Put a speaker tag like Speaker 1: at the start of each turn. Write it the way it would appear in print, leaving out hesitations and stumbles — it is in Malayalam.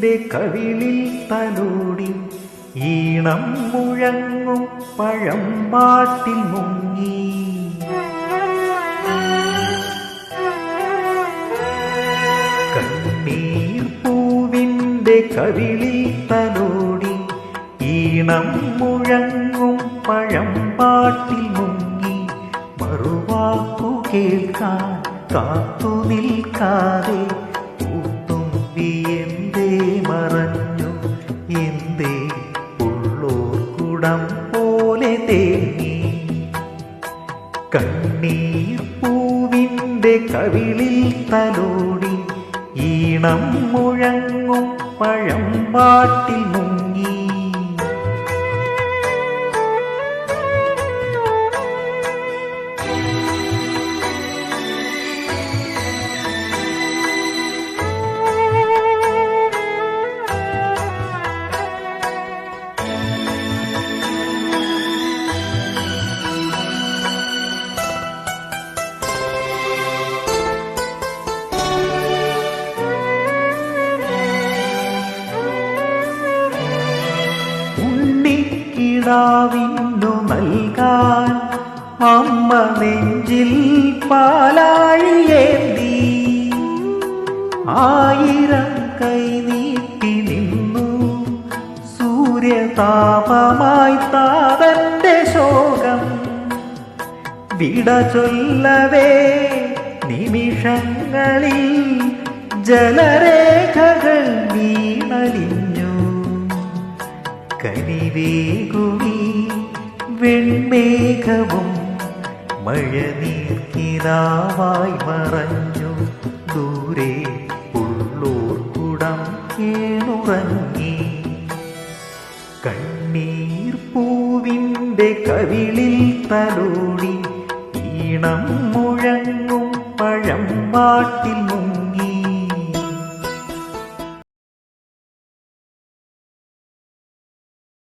Speaker 1: പൂവിൻ്റെ കവിളിൽ തലോടി ഈണം മുഴങ്ങും പഴമ്പാട്ടിൽ മുങ്ങി. കണ്ണീർ പൂവിൻ്റെ കവിളിൽ തലോടി ഈണം മുഴങ്ങും പഴമ്പാട്ടിൽ മുങ്ങി. മറുവാക്കു കേൾക്കാൻ കാത്തു നിൽക്കാതെ പൂത്തുമ്പി എന്തേ മറഞ്ഞു, എന്തേ ഉള്ളോർക്കുടം പോലെ തേങ്ങി. കണ്ണീർ പൂവിൻ്റെ കവിളിൽ തലോടി ഈണം മുഴങ്ങും പഴമ്പാട്ടിൽ മുങ്ങി. ഉണ്ണിക്കിടാവിന്നു നൽകാൻ അമ്മ നെഞ്ചിൽ പാലാഴിയേന്തി. 1000 കൈ നീട്ടി നിന്നു സൂര്യതാപമായി താതന്റെ ശോകം. വിട ചൊല്ലവേ നിമിഷങ്ങളിൽ ജലരേഖകൾ വീണലിഞ്ഞു. കനിവേകുമീ വെൺമേഘവും മഴനീർക്കിനാവായി മറഞ്ഞു. ദൂരെ ഉള്ളോർക്കുടം കേണുറങ്ങി. കണ്ണീർ പൂവിൻ്റെ കവിളിൽ തലോടി ഈണം മുഴങ്ങും പഴമ്പാട്ടിൽ മുങ്ങി.